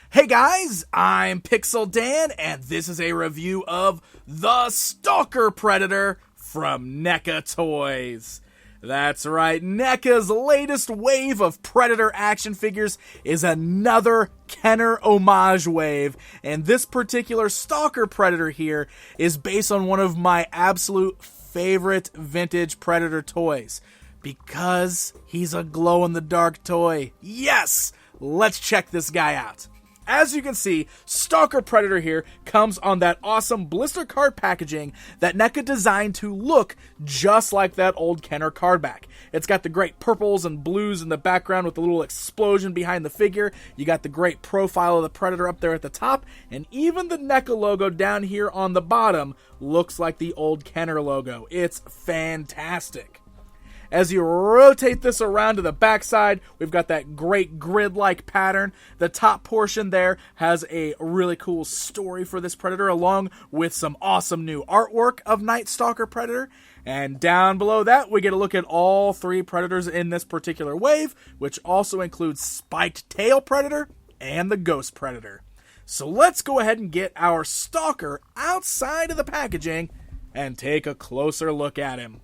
Hey guys, I'm Pixel Dan, and this is a review of the Stalker Predator from NECA Toys. That's right, NECA's latest wave of Predator action figures is another Kenner homage wave, and this particular Stalker Predator here is based on one of my absolute favorite vintage Predator toys, because he's a glow-in-the-dark toy. Yes! Let's check this guy out. As you can see, Stalker Predator here comes on that awesome blister card packaging that NECA designed to look just like that old Kenner card back. It's got the great purples and blues in the background with the little explosion behind the figure. You got the great profile of the Predator up there at the top, and even the NECA logo down here on the bottom looks like the old Kenner logo. It's fantastic. As you rotate this around to the backside, we've got that great grid-like pattern. The top portion there has a really cool story for this Predator, along with some awesome new artwork of Night Stalker Predator. And down below that, we get a look at all three Predators in this particular wave, which also includes Spiked Tail Predator and the Ghost Predator. So let's go ahead and get our Stalker outside of the packaging and take a closer look at him.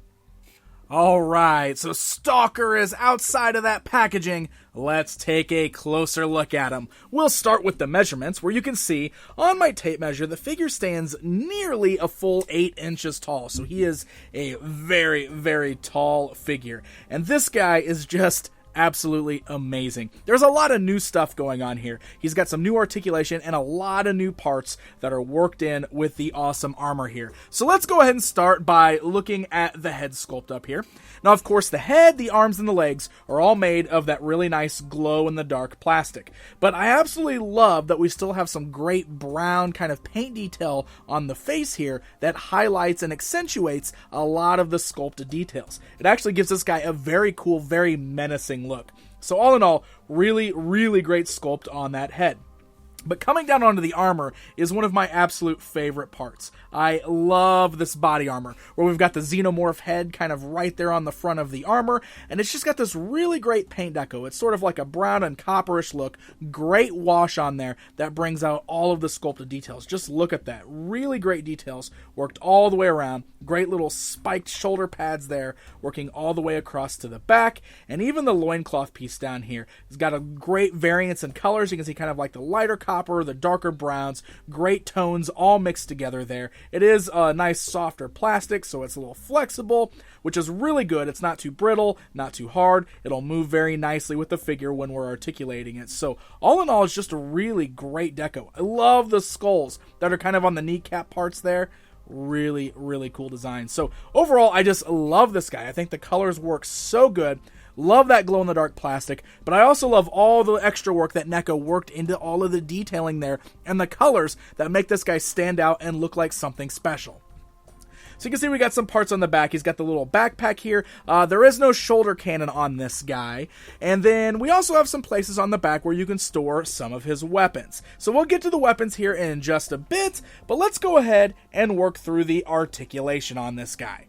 Alright, so Stalker is outside of that packaging. Let's take a closer look at him. We'll start with the measurements, where you can see on my tape measure the figure stands nearly a full 8 inches tall. So he is a very, very tall figure. And this guy is just absolutely amazing. There's a lot of new stuff going on here. He's got some new articulation and a lot of new parts that are worked in with the awesome armor here. So let's go ahead and start by looking at the head sculpt up here. Now, of course, the head, the arms, and the legs are all made of that really nice glow-in-the-dark plastic. But I absolutely love that we still have some great brown kind of paint detail on the face here that highlights and accentuates a lot of the sculpted details. It actually gives this guy a very cool, very menacing look. So all in all, really, really great sculpt on that head. But coming down onto the armor is one of my absolute favorite parts. I love this body armor, where we've got the xenomorph head kind of right there on the front of the armor, and it's just got this really great paint deco. It's sort of like a brown and copperish look. Great wash on there that brings out all of the sculpted details. Just look at that. Really great details, worked all the way around. Great little spiked shoulder pads there, working all the way across to the back, and even the loincloth piece down here. It's got a great variance in colors. You can see kind of like the lighter copper, the darker browns, great tones all mixed together there. It is a nice softer plastic, so it's a little flexible, which is really good. It's not too brittle, not too hard. It'll move very nicely with the figure when we're articulating it. So all in all, it's just a really great deco. I love the skulls that are kind of on the kneecap parts there. Really, really cool design. So overall, I just love this guy. I think the colors work so good. Love that glow-in-the-dark plastic, but I also love all the extra work that NECA worked into all of the detailing there and the colors that make this guy stand out and look like something special. So you can see we got some parts on the back. He's got the little backpack here. There is no shoulder cannon on this guy. And then we also have some places on the back where you can store some of his weapons. So we'll get to the weapons here in just a bit, but let's go ahead and work through the articulation on this guy.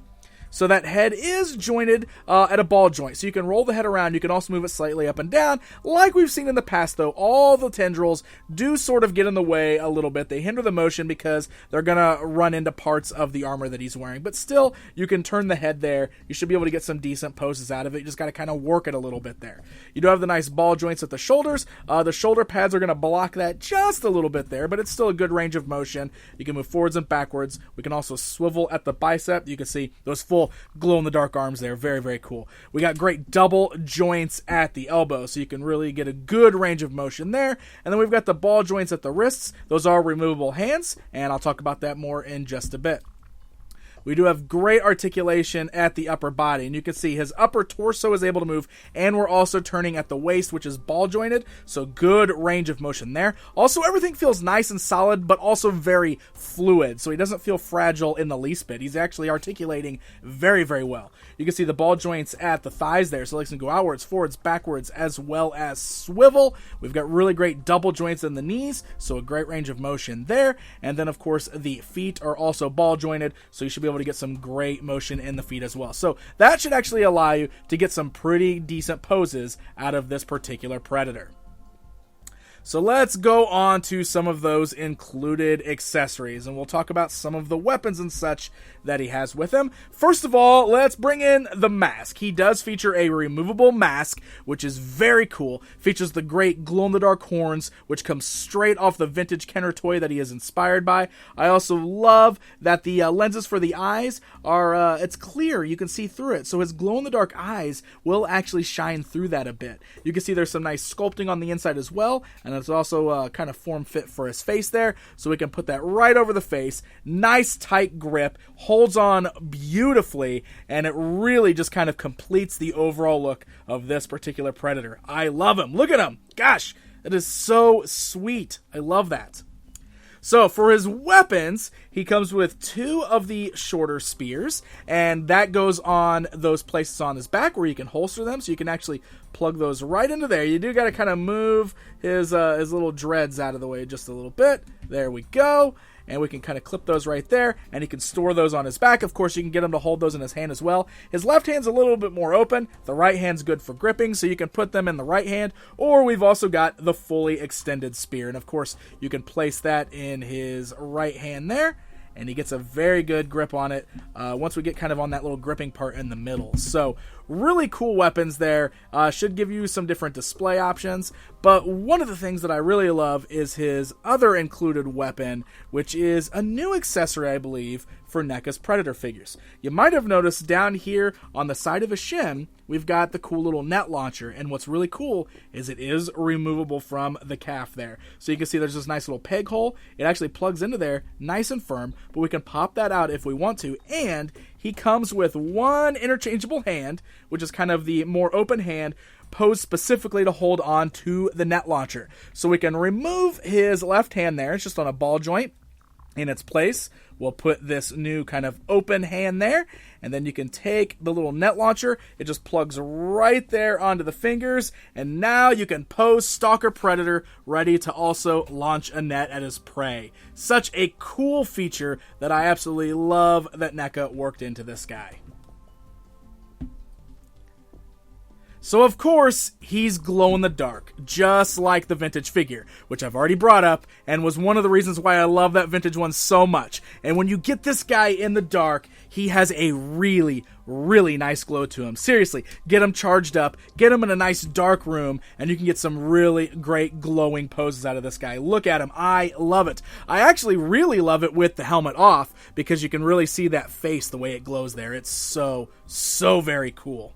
So that head is jointed at a ball joint. So you can roll the head around. You can also move it slightly up and down. Like we've seen in the past, though, all the tendrils do sort of get in the way a little bit. They hinder the motion because they're going to run into parts of the armor that he's wearing. But still, you can turn the head there. You should be able to get some decent poses out of it. You just got to kind of work it a little bit there. You do have the nice ball joints at the shoulders. The shoulder pads are going to block that just a little bit there, but it's still a good range of motion. You can move forwards and backwards. We can also swivel at the bicep. You can see those full glow-in-the-dark arms there. Very, very cool. We got great double joints at the elbow, so you can really get a good range of motion there. And then we've got the ball joints at the wrists. Those are removable hands, and I'll talk about that more in just a bit. We do have great articulation at the upper body, and you can see his upper torso is able to move, and we're also turning at the waist, which is ball jointed, so good range of motion there. Also, everything feels nice and solid, but also very fluid, so he doesn't feel fragile in the least bit. He's actually articulating very, very well. You can see the ball joints at the thighs there, so legs can go outwards, forwards, backwards, as well as swivel. We've got really great double joints in the knees, so a great range of motion there. And then, of course, the feet are also ball jointed, so you should be able to get some great motion in the feet as well. So that should actually allow you to get some pretty decent poses out of this particular Predator. So let's go on to some of those included accessories, and we'll talk about some of the weapons and such that he has with him. First of all, let's bring in the mask. He does feature a removable mask, which is very cool. Features the great glow-in-the-dark horns, which comes straight off the vintage Kenner toy that he is inspired by. I also love that the lenses for the eyes are, it's clear. You can see through it. So his glow-in-the-dark eyes will actually shine through that a bit. You can see there's some nice sculpting on the inside as well, and it's also kind of form fit for his face there, so we can put that right over the face. Nice tight grip, holds on beautifully, and it really just kind of completes the overall look of this particular Predator. I love him. Look at him. Gosh, it is so sweet. I love that. So for his weapons, he comes with 2 of the shorter spears, and that goes on those places on his back where you can holster them, so you can actually plug those right into there. You do got to kind of move his little dreads out of the way just a little bit. There we go. And we can kind of clip those right there, and he can store those on his back. Of course, you can get him to hold those in his hand as well. His left hand's a little bit more open. The right hand's good for gripping, so you can put them in the right hand. Or we've also got the fully extended spear, and of course, you can place that in his right hand there, and he gets a very good grip on it once we get kind of on that little gripping part in the middle. So really cool weapons there. Should give you some different display options. But one of the things that I really love is his other included weapon, which is a new accessory, I believe, for NECA's Predator figures. You might have noticed down here on the side of his shin, we've got the cool little net launcher. And what's really cool is it is removable from the calf there. So you can see there's this nice little peg hole. It actually plugs into there nice and firm, but we can pop that out if we want to. And he comes with 1 interchangeable hand, which is kind of the more open hand, posed specifically to hold on to the net launcher. So we can remove his left hand there. It's just on a ball joint in its place. We'll put this new kind of open hand there, and then you can take the little net launcher. It just plugs right there onto the fingers, and now you can pose Stalker Predator ready to also launch a net at his prey. Such a cool feature that I absolutely love that NECA worked into this guy. So of course, he's glow-in-the-dark, just like the vintage figure, which I've already brought up, and was one of the reasons why I love that vintage one so much. And when you get this guy in the dark, he has a really, really nice glow to him. Seriously, get him charged up, get him in a nice dark room, and you can get some really great glowing poses out of this guy. Look at him. I love it. I actually really love it with the helmet off, because you can really see that face, the way it glows there. It's so, so very cool.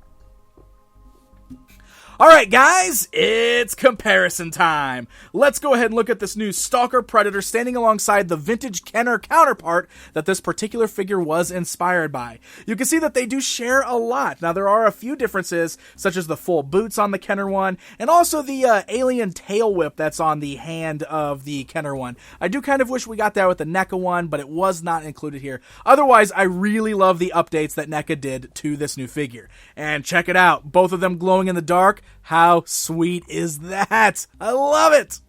Alright guys, it's comparison time. Let's go ahead and look at this new Stalker Predator standing alongside the vintage Kenner counterpart that this particular figure was inspired by. You can see that they do share a lot. Now there are a few differences, such as the full boots on the Kenner one, and also the alien tail whip that's on the hand of the Kenner one. I do kind of wish we got that with the NECA one, but it was not included here. Otherwise, I really love the updates that NECA did to this new figure. And check it out, both of them glowing in the dark. How sweet is that? I love it!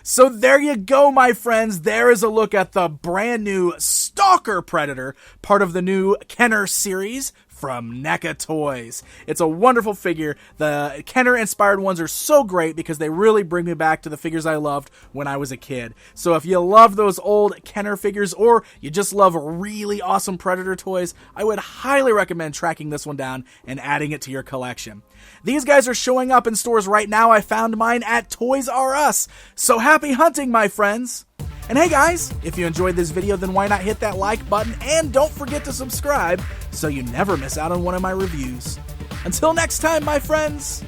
So there you go, my friends. There is a look at the brand new Stalker Predator, part of the new Kenner series from NECA Toys. It's a wonderful figure. The Kenner-inspired ones are so great because they really bring me back to the figures I loved when I was a kid. So if you love those old Kenner figures, or you just love really awesome Predator toys, I would highly recommend tracking this one down and adding it to your collection. These guys are showing up in stores right now. I found mine at Toys R Us. So happy hunting, my friends! And hey guys, if you enjoyed this video, then why not hit that like button, and don't forget to subscribe so you never miss out on one of my reviews. Until next time, my friends!